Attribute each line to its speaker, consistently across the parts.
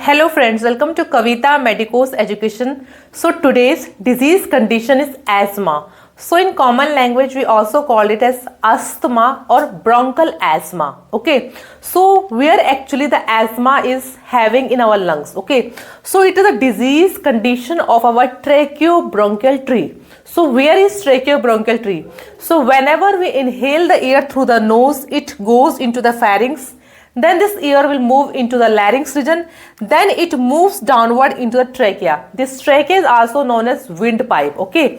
Speaker 1: Hello friends, welcome to Kavita Medicos Education. So today's disease condition is asthma. So in common language we also call it as asthma or bronchial asthma. Okay, so where actually the asthma is having in our lungs. Okay, so it is a disease condition of our tracheobronchial tree. So where is tracheobronchial tree? So whenever we inhale the air through the nose, it goes into the pharynx. Then this air will move into the larynx region. Then it moves downward into the trachea. This trachea is also known as windpipe. Okay.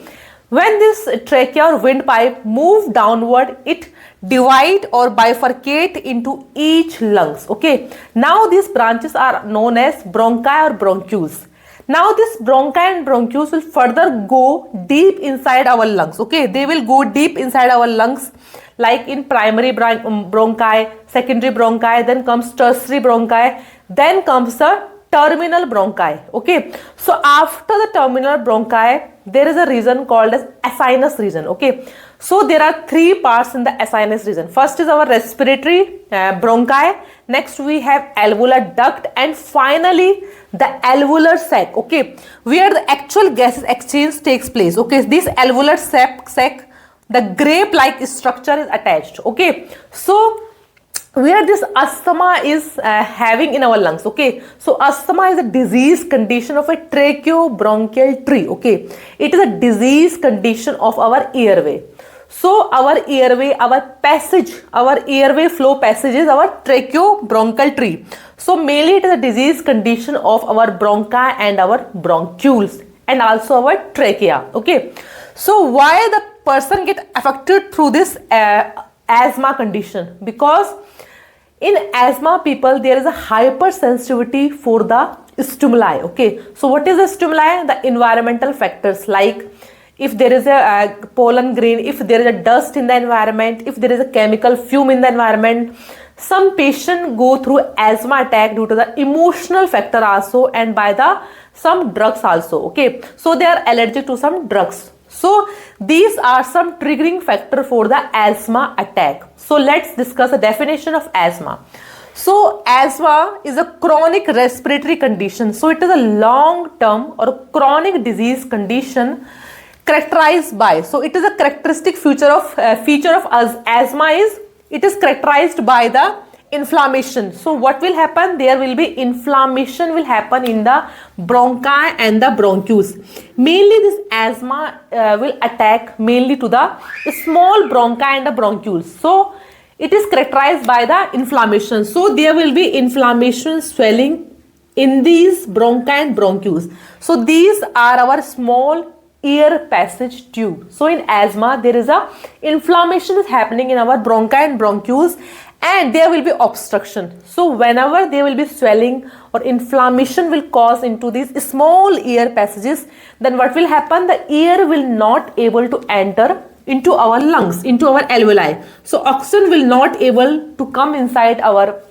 Speaker 1: When this trachea or windpipe move downward, it divide or bifurcate into each lungs. Okay. Now these branches are known as bronchi or bronchioles. Now this bronchi and bronchioles will further go deep inside our lungs. Okay. They will go deep inside our lungs. Like in primary bronchi, secondary bronchi, then comes tertiary bronchi, then comes the terminal bronchi. Okay, so after the terminal bronchi, there is a region called as sinus region. Okay, so there are three parts in the sinus region. First is our respiratory bronchi. Next we have alveolar duct, and finally the alveolar sac. Okay, where the actual gases exchange takes place. Okay, this alveolar sac, the grape-like structure is attached. Okay, so where this asthma is having in our lungs. Okay, so asthma is a disease condition of a tracheobronchial tree. Okay, it is a disease condition of our airway. So our airway, our passage, our airway flow passage is our tracheobronchial tree. So mainly it is a disease condition of our bronchi and our bronchioles and also our trachea. Okay, so why the person get affected through this asthma condition? Because in asthma people there is a hypersensitivity for the stimuli. Okay, so what is the stimuli? The environmental factors, like if there is a pollen grain, if there is a dust in the environment, if there is a chemical fume in the environment. Some patient go through asthma attack due to the emotional factor also, and by the some drugs also. Okay, so they are allergic to some drugs. So these are some triggering factor for the asthma attack. So let's discuss the definition of asthma. So asthma is a chronic respiratory condition. So it is a long-term or chronic disease condition characterized by. So it is a characteristic feature of asthma is it is characterized by the inflammation. So what will happen? There will be inflammation will happen in the bronchi and the bronchioles. Mainly this asthma will attack mainly to the small bronchi and the bronchioles. So it is characterized by the inflammation. So there will be inflammation, swelling in these bronchi and bronchioles. So these are our small air passage tube. So in asthma there is a inflammation is happening in our bronchi and bronchioles, and there will be obstruction. So whenever there will be swelling or inflammation will cause into these small air passages, then what will happen? The air will not able to enter into our lungs, into our alveoli. So oxygen will not able to come inside our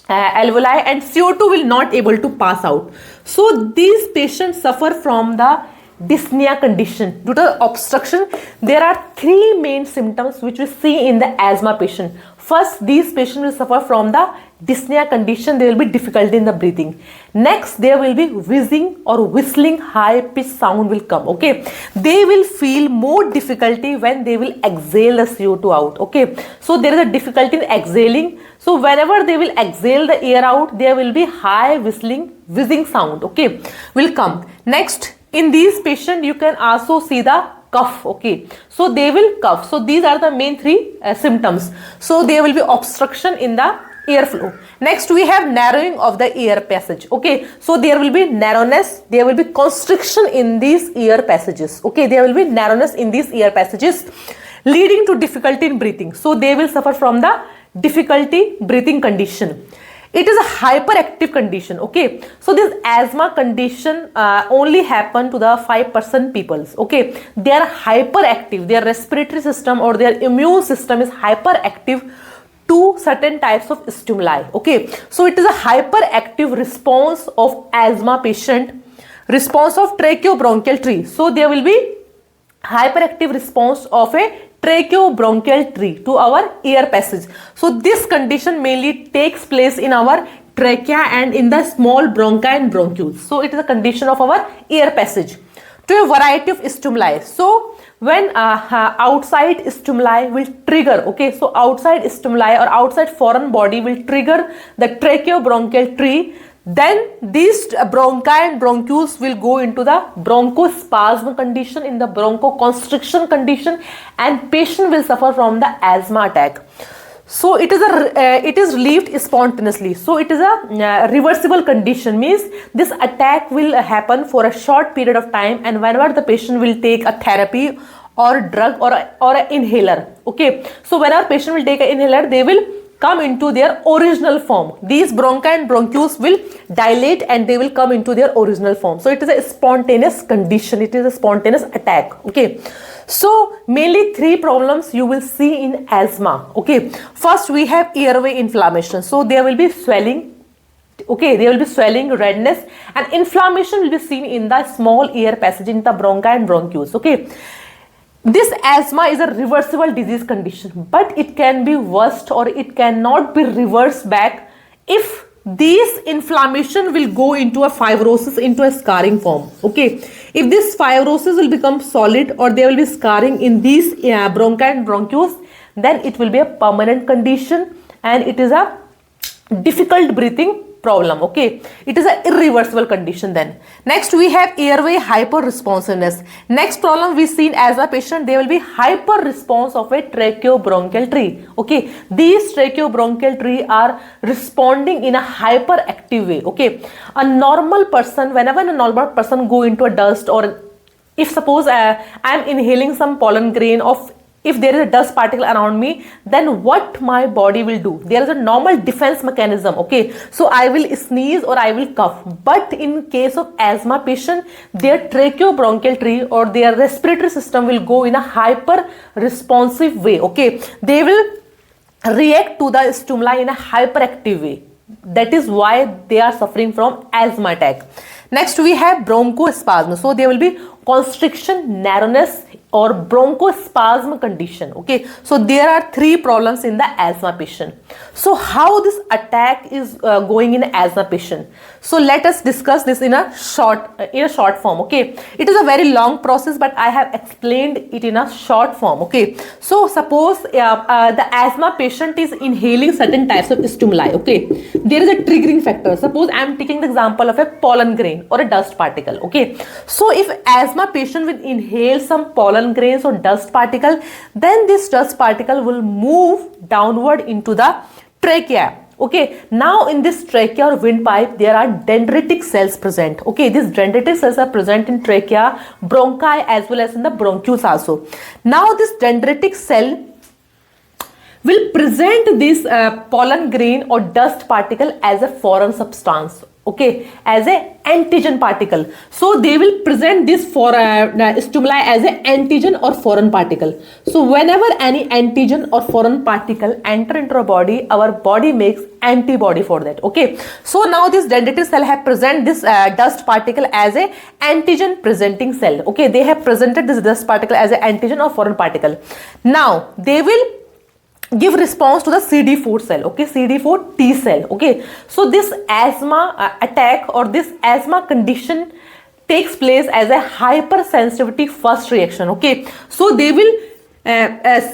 Speaker 1: alveoli, and CO2 will not able to pass out. So these patients suffer from the dyspnea condition due to obstruction. There are three main symptoms which we see in the asthma patient. First, these patients will suffer from the dyspnea condition. There will be difficulty in the breathing. Next, there will be wheezing or whistling high pitch sound will come. Okay, they will feel more difficulty when they will exhale the CO2 out. Okay, so there is a difficulty in exhaling. So whenever they will exhale the air out, there will be high wheezing sound. Okay, will come. Next, in these patients you can also see the cough. Okay, so they will cough. So these are the main three symptoms. So there will be obstruction in the airflow. Next we have narrowing of the air passage. Okay, so there will be narrowness, there will be constriction in these air passages. Okay, there will be narrowness in these air passages leading to difficulty in breathing. So they will suffer from the difficulty breathing condition. It is a hyperactive condition. Okay, so this asthma condition only happen to the 5% people. Okay, they are hyperactive. Their respiratory system or their immune system is hyperactive to certain types of stimuli. Okay, so it is a hyperactive response of asthma patient, response of tracheobronchial tree. So there will be hyperactive response of a tracheobronchial tree to our air passage. So this condition mainly takes place in our trachea and in the small bronchi and bronchioles. So it is a condition of our air passage to a variety of stimuli. So when outside stimuli will trigger, okay, so outside stimuli or outside foreign body will trigger the tracheobronchial tree, then these bronchi and bronchioles will go into the bronchospasm condition, in the bronchoconstriction condition, and patient will suffer from the asthma attack. So it is relieved spontaneously. So it is a reversible condition, means this attack will happen for a short period of time, and whenever the patient will take a therapy or drug or an inhaler, okay, so whenever patient will take an inhaler, they will come into their original form. These bronchi and bronchioles will dilate and they will come into their original form. So it is a spontaneous condition, it is a spontaneous attack, okay. So mainly three problems you will see in asthma, okay. First we have airway inflammation, so there will be swelling, okay, there will be swelling, redness, and inflammation will be seen in the small air passage in the bronchi and bronchioles, okay. This asthma is a reversible disease condition, but it can be worst or it cannot be reversed back if this inflammation will go into a fibrosis, into a scarring form, okay. If this fibrosis will become solid or there will be scarring in these bronchi and bronchioles, then it will be a permanent condition and it is a difficult breathing problem, okay. It is an irreversible condition. Then next we have airway hyperresponsiveness. Next problem we see in asthma patient, there will be hyper response of a tracheobronchial tree, okay. These tracheobronchial tree are responding in a hyperactive way, okay. A normal person, whenever a normal person go into a dust, or if suppose I am inhaling some pollen grain of, if there is a dust particle around me, then what my body will do? There is a normal defense mechanism, okay. So I will sneeze or I will cough. But in case of asthma patient, their tracheobronchial tree or their respiratory system will go in a hyper responsive way, okay. They will react to the stimuli in a hyperactive way. That is why they are suffering from asthma attack. Next we have bronchospasm. So there will be constriction, narrowness, or bronchospasm condition, okay. So there are three problems in the asthma patient. So how this attack is going in asthma patient? So let us discuss this in a short form, okay. It is a very long process, but I have explained it in a short form, okay. So suppose the asthma patient is inhaling certain types of stimuli, okay. There is a triggering factor. Suppose I am taking the example of a pollen grain or a dust particle, okay. So if asthma patient will inhale some pollen grains or dust particle, then this dust particle will move downward into the trachea, okay. Now in this trachea or windpipe, there are dendritic cells present, okay. These dendritic cells are present in trachea, bronchi, as well as in the bronchioles also. Now this dendritic cell will present this pollen grain or dust particle as a foreign substance, okay, as a antigen particle. So they will present this for stimuli as a antigen or foreign particle. So whenever any antigen or foreign particle enter into our body makes antibody for that, okay. So now this dendritic cell have present this dust particle as a antigen presenting cell, okay. They have presented this dust particle as a antigen or foreign particle. Now they will give response to the CD4 cell, okay, CD4 T cell, okay. So this asthma attack or this asthma condition takes place as a hypersensitivity first reaction, okay. So they will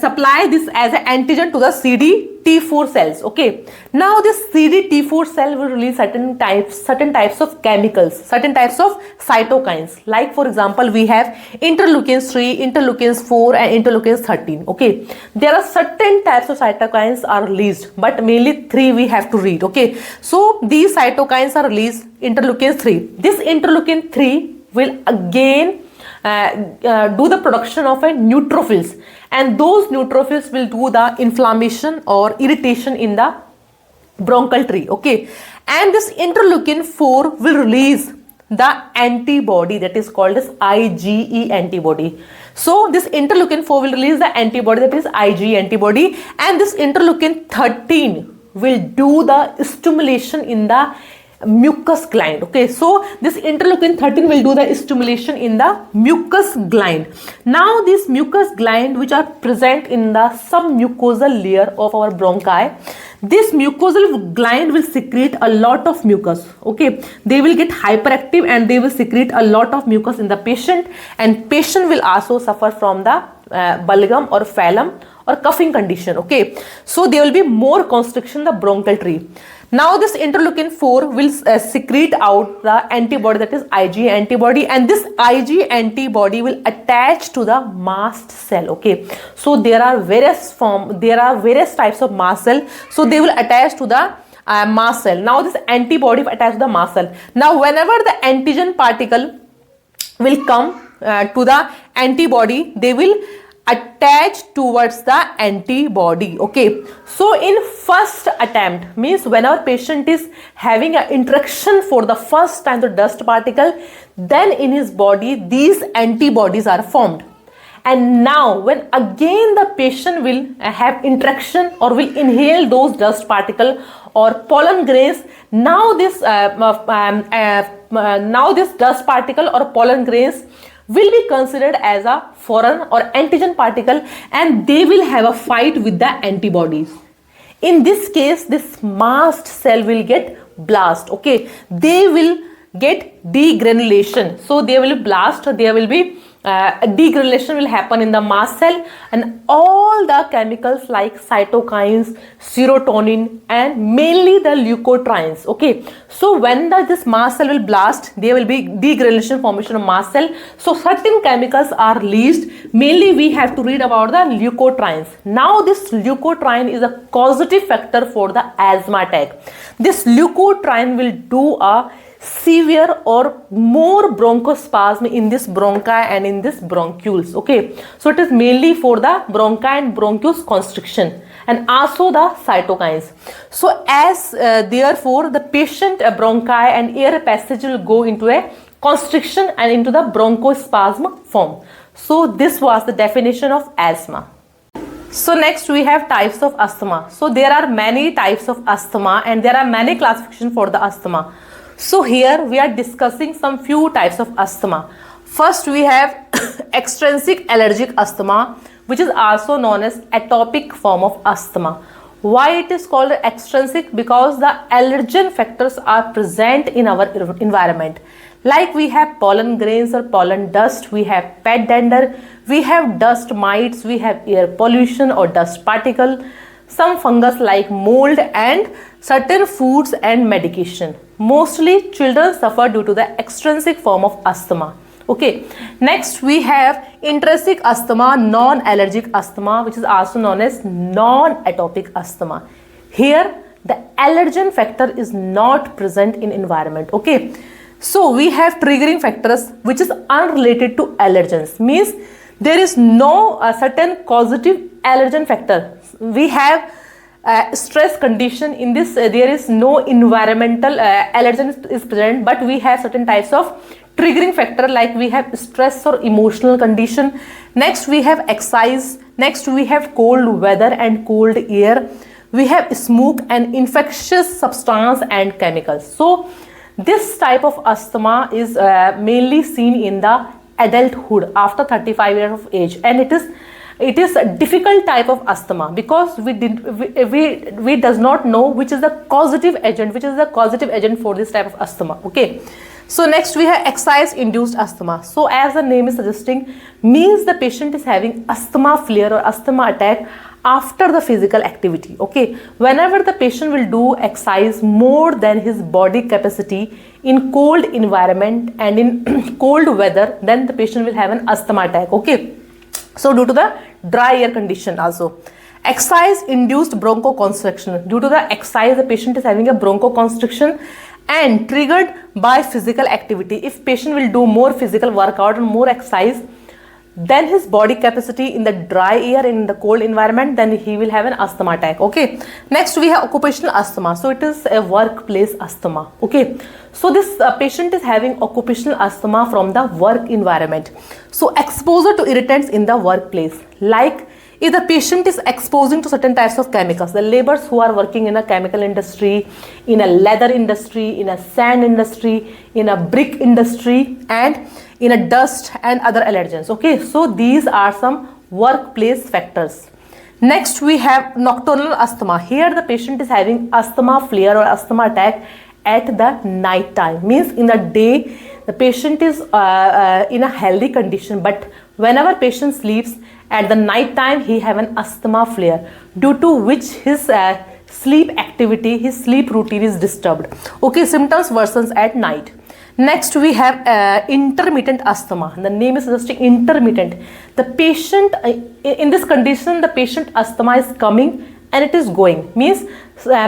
Speaker 1: supply this as an antigen to the CD4 cells, okay. Now this CD4 cell will release certain types of chemicals, certain types of cytokines. Like for example, we have interleukins 3, interleukins 4, and interleukins 13, okay. There are certain types of cytokines are released, but mainly 3 we have to read, okay. So these cytokines are released, interleukins 3. This interleukin 3 will again do the production of a neutrophils, and those neutrophils will do the inflammation or irritation in the bronchial tree, okay. And this interleukin 4 will release the antibody that is called as IgE antibody. So this interleukin 4 will release the antibody that is IgE antibody, and this interleukin 13 will do the stimulation in the mucus gland. Okay, so this interleukin 13 will do the stimulation in the mucus gland. Now this mucus gland, which are present in the submucosal layer of our bronchi, this mucosal gland will secrete a lot of mucus. Okay, they will get hyperactive and they will secrete a lot of mucus in the patient, and patient will also suffer from the bulgum or phlegm or coughing condition. Okay, so there will be more constriction in the bronchial tree. Now this interleukin 4 will secrete out the antibody, that is IgA antibody, and this IgA antibody will attach to the mast cell. Okay, so there are various types of mast cell, so they will attach to the mast cell. Now this antibody will attach to the mast cell. Now whenever the antigen particle will come to the antibody, they will attach towards the antibody. Okay, so in first attempt, means when our patient is having an interaction for the first time with dust particle, then in his body these antibodies are formed. And now when again the patient will have interaction or will inhale those dust particle or pollen grains, now this dust particle or pollen grains will be considered as a foreign or antigen particle, and they will have a fight with the antibodies. In this case, this mast cell will get blast. Okay, they will get degranulation. So they will blast, there will be degranulation will happen in the mast cell, and all the chemicals like cytokines, serotonin, and mainly the leukotrienes. Okay, so when this mast cell will blast, there will be degranulation, formation of mast cell. So certain chemicals are released. Mainly we have to read about the leukotrienes. Now this leukotriene is a causative factor for the asthma attack. This leukotriene will do a severe or more bronchospasm in this bronchi and in this bronchioles. Okay, so it is mainly for the bronchi and bronchioles constriction, and also the cytokines. So as therefore the patient bronchi and air passage will go into a constriction and into the bronchospasm form. So this was the definition of asthma. So next we have types of asthma. So there are many types of asthma and there are many classifications for the asthma. So here we are discussing some few types of asthma. First we have extrinsic allergic asthma, which is also known as atopic form of asthma. Why it is called extrinsic? Because the allergen factors are present in our environment. Like we have pollen grains or pollen dust, we have pet dander, we have dust mites, we have air pollution or dust particle, some fungus like mold, and certain foods and medication. Mostly children suffer due to the extrinsic form of asthma. Okay, next we have intrinsic asthma, non-allergic asthma, which is also known as non-atopic asthma. Here the allergen factor is not present in environment. Okay, so we have triggering factors which is unrelated to allergens, means there is no certain causative allergen factor. We have stress condition. In this there is no environmental allergen is present, but we have certain types of triggering factor, like we have stress or emotional condition. Next we have exercise. Next we have cold weather and cold air. We have smoke and infectious substance and chemicals. So this type of asthma is mainly seen in the adulthood after 35 years of age, and it is a difficult type of asthma because we does not know which is the causative agent for this type of asthma. Okay, so next we have exercise induced asthma. So as the name is suggesting, means the patient is having asthma flare or asthma attack after the physical activity. Okay, whenever the patient will do exercise more than his body capacity in cold environment and in cold weather, then the patient will have an asthma attack. Okay, so due to the dry air condition also. Exercise induced bronchoconstriction. Due to the exercise, the patient is having a bronchoconstriction and triggered by physical activity. If patient will do more physical workout and more exercise than his body capacity in the dry air in the cold environment, then he will have an asthma attack. Okay, next we have occupational asthma. So it is a workplace asthma. Okay, so this patient is having occupational asthma from the work environment. So exposure to irritants in the workplace, like if the patient is exposing to certain types of chemicals, the laborers who are working in a chemical industry, in a leather industry, in a sand industry, in a brick industry, and in a dust and other allergens. Okay, so these are some workplace factors. Next we have nocturnal asthma. Here the patient is having asthma flare or asthma attack at the night time. Means in the day the patient is in a healthy condition, but whenever patient sleeps at the night time he have an asthma flare, due to which his sleep activity, his sleep routine is disturbed. Okay, symptoms worsens at night. Next we have intermittent asthma. The name is suggesting intermittent. The patient in this condition, the patient asthma is coming and it is going. Means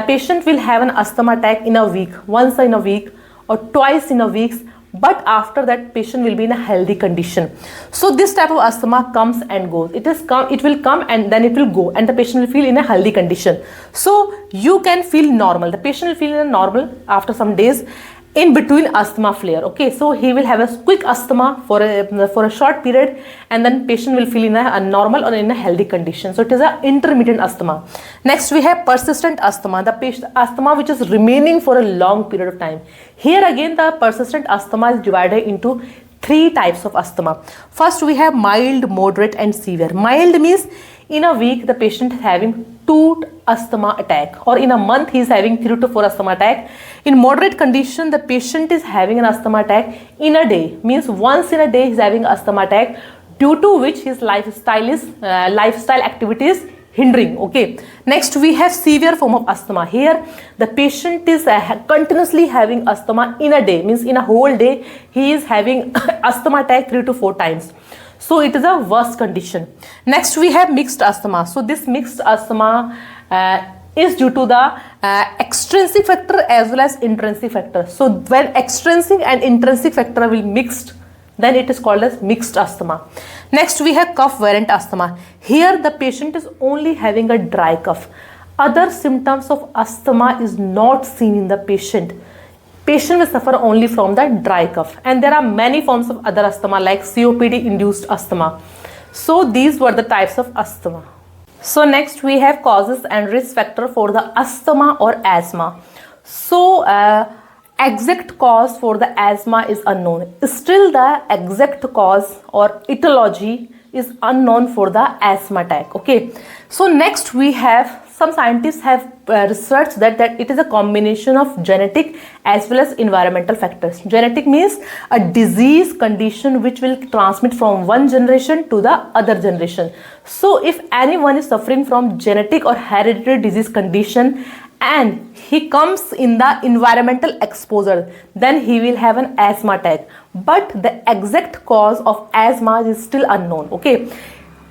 Speaker 1: patient will have an asthma attack in a week, once in a week or twice in a week, but after that patient will be in a healthy condition. So this type of asthma comes and goes. It will come and then it will go, and the patient will feel in a healthy condition. So you can feel normal. The patient will feel normal after some days in between asthma flare. Okay, so he will have a quick asthma for a short period, and then patient will feel in a normal or in a healthy condition. So it is a intermittent asthma. Next we have persistent asthma, the patient asthma which is remaining for a long period of time. Here again the persistent asthma is divided into three types of asthma. First we have mild, moderate and severe. Mild means in a week the patient is having 2 asthma attack, or in a month he is having 3 to 4 asthma attack. In moderate condition the patient is having an asthma attack in a day, means once in a day he is having asthma attack, due to which his lifestyle activity is hindering. Okay, next we have severe form of asthma. Here the patient is continuously having asthma in a day, means in a whole day he is having asthma attack 3 to 4 times. So it is a worse condition. Next we have mixed asthma. So this mixed asthma is due to the extrinsic factor as well as intrinsic factor. So when extrinsic and intrinsic factor will mixed, then it is called as mixed asthma. Next we have cough variant asthma. Here the patient is only having a dry cough. Other symptoms of asthma is not seen in the patient. Patient will suffer only from the dry cough, and there are many forms of other asthma like COPD induced asthma. So these were the types of asthma. So next we have causes and risk factor for the asthma or asthma. So exact cause for the asthma is unknown. Still the exact cause or etiology is unknown for the asthma attack. Okay, so next we have some scientists have researched that it is a combination of genetic as well as environmental factors. Genetic means a disease condition which will transmit from one generation to the other generation. So if anyone is suffering from genetic or hereditary disease condition and he comes in the environmental exposure, then he will have an asthma attack. But the exact cause of asthma is still unknown. Okay,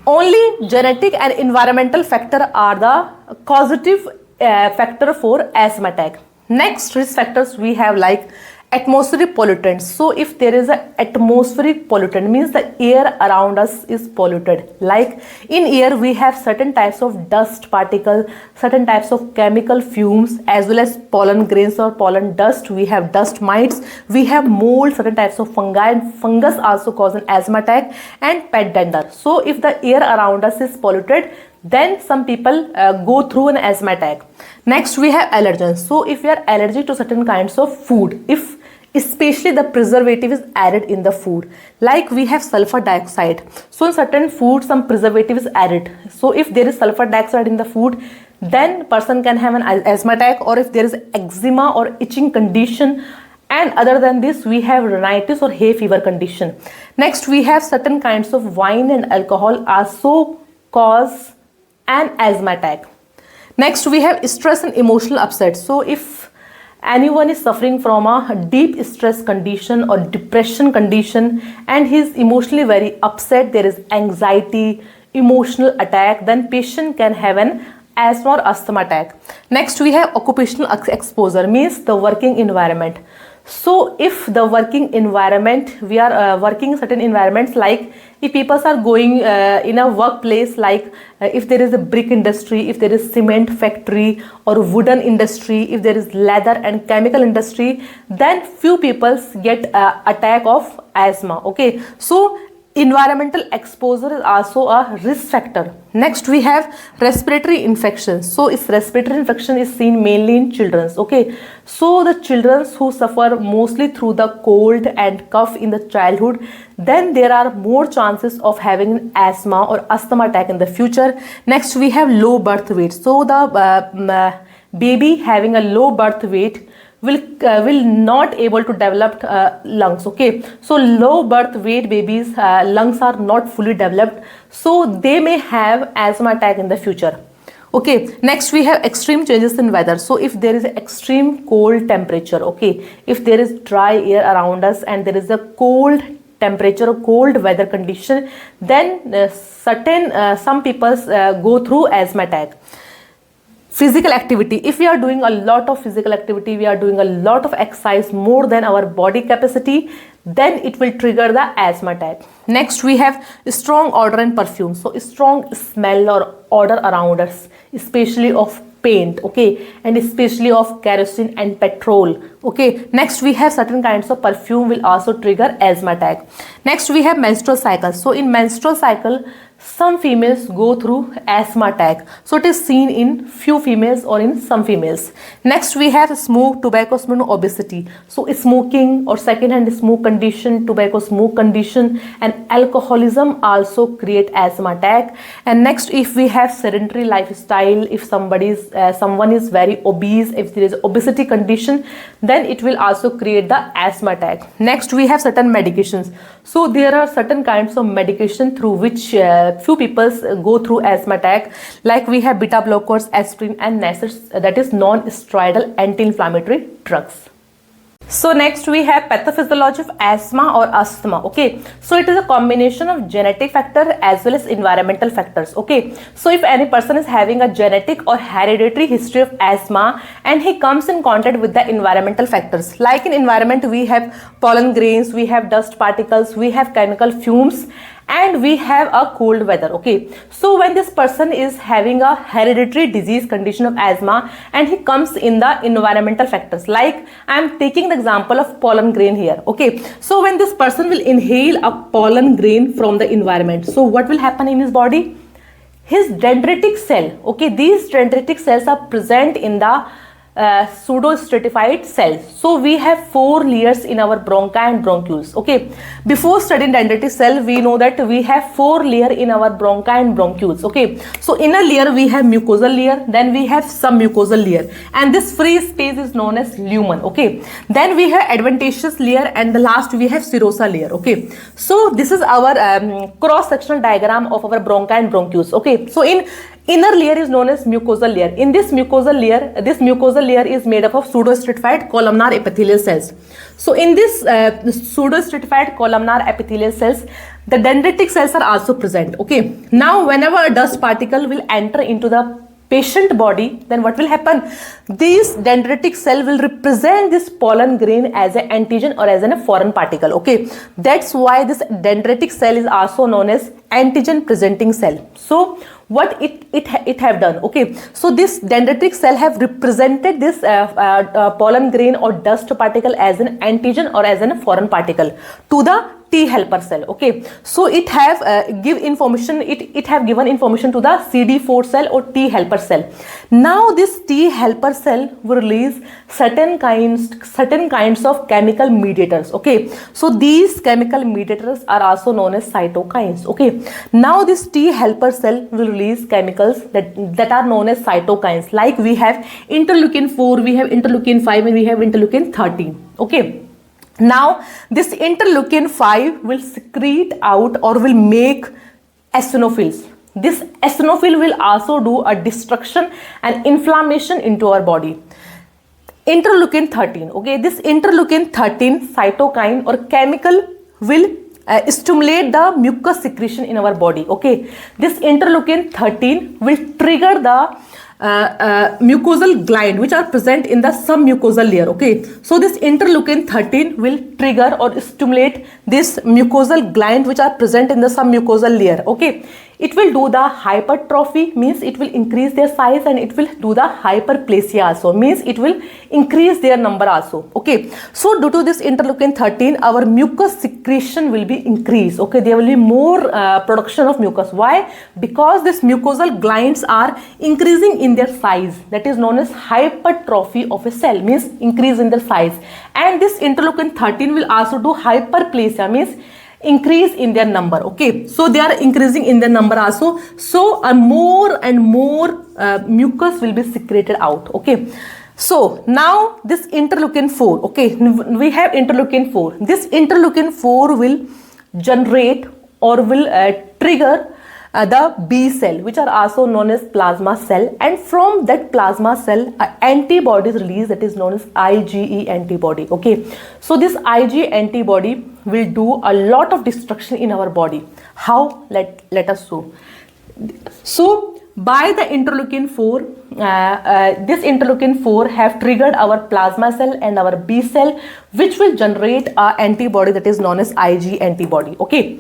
Speaker 1: only genetic and environmental factor are the causative factor for asthma attack. Next risk factors we have like atmospheric pollutants. So if there is an atmospheric pollutant, means the air around us is polluted. Like in air we have certain types of dust particles, certain types of chemical fumes, as well as pollen grains or pollen dust. We have dust mites, we have mold, certain types of fungi, and fungus also cause an asthma attack, and pet dander. So if the air around us is polluted, then some people go through an asthma attack. Next we have allergens. So if you are allergic to certain kinds of food, if especially the preservative is added in the food, like we have sulfur dioxide. So in certain food some preservative is added. So if there is sulfur dioxide in the food, then person can have an asthma attack, or if there is eczema or itching condition. And other than this we have rhinitis or hay fever condition. Next we have certain kinds of wine and alcohol also cause an asthma attack. Next we have stress and emotional upset. So if anyone is suffering from a deep stress condition or depression condition and he is emotionally very upset, there is anxiety, emotional attack, then patient can have an asthma or asthma attack. Next we have occupational exposure, means the working environment. So if the working environment, we are working in certain environments, like if people are going in a workplace, like if there is a brick industry, if there is cement factory or wooden industry, if there is leather and chemical industry, then few people get attack of asthma. Okay, so environmental exposure is also a risk factor. Next we have respiratory infections. So if respiratory infection is seen mainly in children, okay, so the children who suffer mostly through the cold and cough in the childhood, then there are more chances of having an asthma or asthma attack in the future. Next we have low birth weight. So the baby having a low birth weight will not able to develop lungs, okay. So low birth weight babies lungs are not fully developed, so they may have asthma attack in the future, okay. Next we have extreme changes in weather. So if there is extreme cold temperature, okay, if there is dry air around us and there is a cold temperature or cold weather condition, then some people go through asthma attack. Physical activity. If we are doing a lot of physical activity, we are doing a lot of exercise more than our body capacity, then it will trigger the asthma attack. Next we have strong odor and perfume. So strong smell or odor around us, especially of paint, okay, and especially of kerosene and petrol, okay. Next we have certain kinds of perfume will also trigger asthma attack. Next we have menstrual cycle. So in menstrual cycle, some females go through asthma attack. So it is seen in few females or in some females. Next we have smoke, tobacco smoke, obesity. So smoking or secondhand smoke condition, tobacco smoke condition, and alcoholism also create asthma attack. And next, if we have sedentary lifestyle, if someone is very obese, if there is obesity condition, then it will also create the asthma attack. Next we have certain medications. So there are certain kinds of medication through which few people go through asthma attack, like we have beta blockers, aspirin and NSAIDs, that is non-steroidal anti-inflammatory drugs. So next we have pathophysiology of asthma or asthma, okay. So it is a combination of genetic factor as well as environmental factors, okay. So if any person is having a genetic or hereditary history of asthma and he comes in contact with the environmental factors, like in environment we have pollen grains, we have dust particles, we have chemical fumes, and we have a cold weather, okay. So when this person is having a hereditary disease condition of asthma and he comes in the environmental factors, like I am taking the example of pollen grain here, okay. So when this person will inhale a pollen grain from the environment, so what will happen in his body? His dendritic cell, okay, these dendritic cells are present in the pseudo-stratified cells. So we have 4 layers in our bronchi and bronchioles, okay. Before studying dendritic cell, we know that we have 4 layers in our bronchi and bronchioles, okay. So in a layer we have mucosal layer, then we have submucosal layer, and this free space is known as lumen, okay. Then we have adventitious layer, and the last we have serosa layer, okay. So this is our cross-sectional diagram of our bronchi and bronchioles, okay. So in inner layer is known as mucosal layer. In this mucosal layer is made up of pseudostratified columnar epithelial cells. So in this pseudostratified columnar epithelial cells, the dendritic cells are also present, okay. Now whenever a dust particle will enter into the patient body, then what will happen? This dendritic cell will represent this pollen grain as an antigen or as a foreign particle, okay. That's why this dendritic cell is also known as antigen presenting cell. So what it have done, okay. So this dendritic cell have represented this pollen grain or dust particle as an antigen or as a foreign particle to the T helper cell, okay. So it have given information to the CD4 cell or T helper cell. Now this T helper cell will release certain kinds of chemical mediators, okay. So these chemical mediators are also known as cytokines, okay. Now this T helper cell will release chemicals that are known as cytokines, like we have interleukin 4, we have interleukin 5, and we have interleukin 13, okay. Now this interleukin 5 will secrete out or will make eosinophils. This eosinophil will also do a destruction and inflammation into our body. Interleukin 13, okay, this interleukin 13 cytokine or chemical will stimulate the mucus secretion in our body, okay. This interleukin 13 will trigger the mucosal gland which are present in the submucosal layer. Okay, so this interleukin 13 will trigger or stimulate this mucosal gland which are present in the submucosal layer. Okay, it will do the hypertrophy, means it will increase their size, and it will do the hyperplasia also, means it will increase their number also. Okay, so due to this interleukin 13, our mucus secretion will be increased. Okay, there will be more production of mucus. Why? Because this mucosal glands are increasing in their size, that is known as hypertrophy of a cell, means increase in their size. And this interleukin 13 will also do hyperplasia, means increase in their number. Okay, so they are increasing in their number also, so more and more mucus will be secreted out. Okay, so now this interleukin 4, okay, we have interleukin 4. This interleukin 4 will generate or will trigger the B cell, which are also known as plasma cell, and from that plasma cell antibody is released, that is known as IgE antibody. Okay, so this IgE antibody will do a lot of destruction in our body. How? Let us show. So by the interleukin 4, this interleukin 4 have triggered our plasma cell and our B cell, which will generate a antibody that is known as IgE antibody. Okay,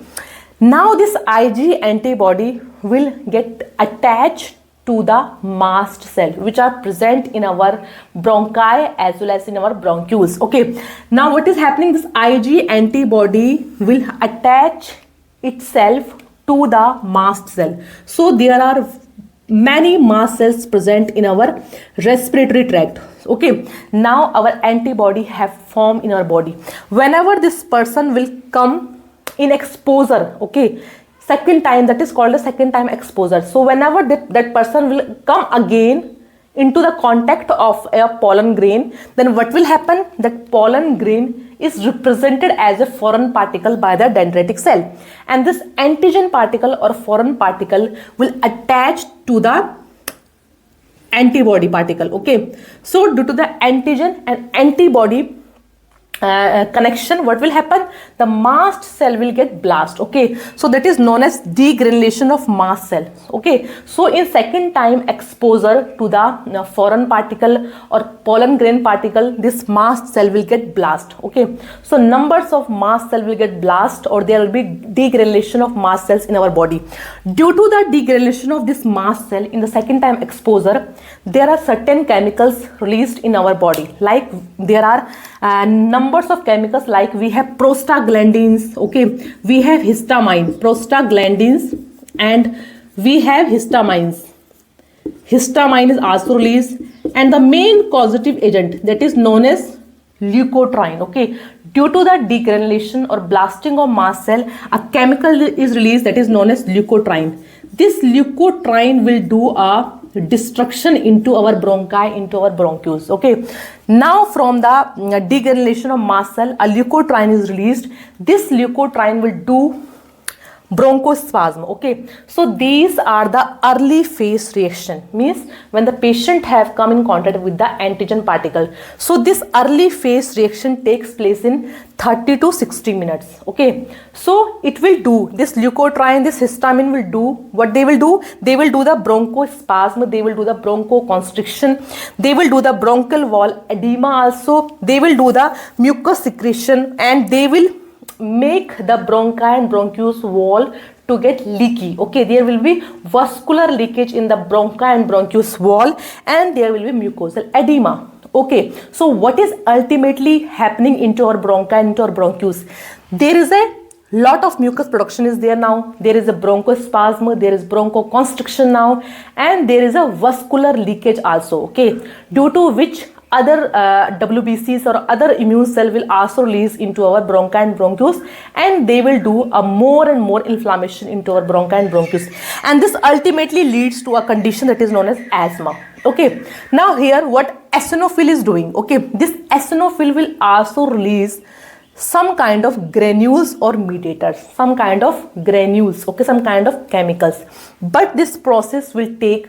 Speaker 1: now this IgE antibody will get attached to the mast cell which are present in our bronchi as well as in our bronchioles. Okay, now what is happening, this IgE antibody will attach itself to the mast cell. So there are many mast cells present in our respiratory tract. Okay, now our antibody have formed in our body. Whenever this person will come in exposure, okay, second time, that is called a second time exposure. So whenever that person will come again into the contact of a pollen grain, then what will happen, that pollen grain is represented as a foreign particle by the dendritic cell, and this antigen particle or foreign particle will attach to the antibody particle. Okay, so due to the antigen and antibody connection, what will happen, the mast cell will get blast. Okay, so that is known as degranulation of mast cell. Okay, so in second time exposure to the foreign particle or pollen grain particle, this mast cell will get blast. Okay, so numbers of mast cell will get blast, or there will be degranulation of mast cells in our body. Due to the degranulation of this mast cell in the second time exposure, there are certain chemicals released in our body, like there are numbers of chemicals, like we have prostaglandins. Okay, we have histamine, prostaglandins, and we have histamines. Histamine is also released, and the main causative agent, that is known as leukotriene. Okay, due to the degranulation or blasting of mast cell, a chemical is released that is known as leukotriene. This leukotriene will do a destruction into our bronchi, into our bronchioles. Okay, now from the degranulation of mast cell, a leukotriene is released. This leukotriene will do bronchospasm. Okay, so these are the early phase reaction, means when the patient have come in contact with the antigen particle. So this early phase reaction takes place in 30 to 60 minutes. Okay, so it will do, this leukotriene, this histamine will do what they will do. They will do the bronchospasm, they will do the bronchoconstriction, they will do the bronchial wall edema also, they will do the mucus secretion, and they will make the bronchi and bronchioles wall to get leaky. Okay, there will be vascular leakage in the bronchi and bronchioles wall, and there will be mucosal edema. Okay, so what is ultimately happening into our bronchi and into our bronchioles? There is a lot of mucus production is there now. There is a bronchospasm, there is bronchoconstriction now, and there is a vascular leakage also. Okay, due to which other WBCs or other immune cell will also release into our bronchi and bronchioles, and they will do a more and more inflammation into our bronchi and bronchioles, and this ultimately leads to a condition that is known as asthma. Okay, now here what eosinophil is doing, okay, this eosinophil will also release some kind of granules or mediators, some kind of granules, okay, some kind of chemicals, but this process will take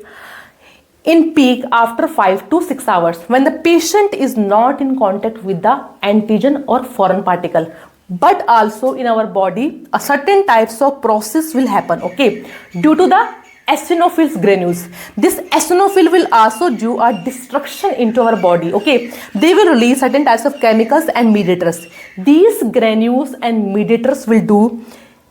Speaker 1: in peak after 5 to 6 hours when the patient is not in contact with the antigen or foreign particle. But also in our body a certain types of process will happen, okay, due to the eosinophils granules. This eosinophil will also do a destruction into our body. Okay, they will release certain types of chemicals and mediators. These granules and mediators will do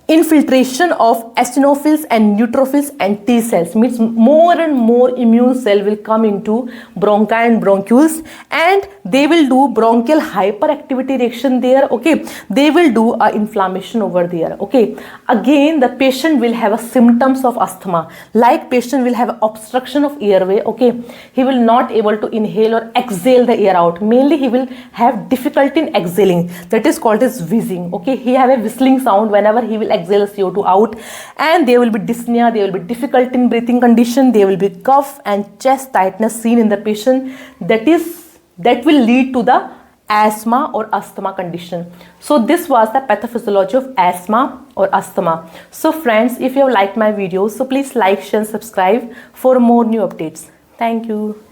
Speaker 1: infiltration of eosinophils and neutrophils and T cells. Means more and more immune cell will come into bronchi and bronchioles, and they will do bronchial hyperactivity reaction there. Okay, they will do a inflammation over there. Okay, again the patient will have a symptoms of asthma, like patient will have obstruction of airway. Okay, he will not able to inhale or exhale the air out. Mainly he will have difficulty in exhaling, that is called as wheezing. Okay, he have a whistling sound whenever he will exhale CO2 out, and there will be dyspnea, there will be difficulty in breathing condition, there will be cough and chest tightness seen in the patient. That will lead to the asthma or asthma condition. So this was the pathophysiology of asthma or asthma. So friends, if you have liked my videos, so please like, share and subscribe for more new updates. Thank you.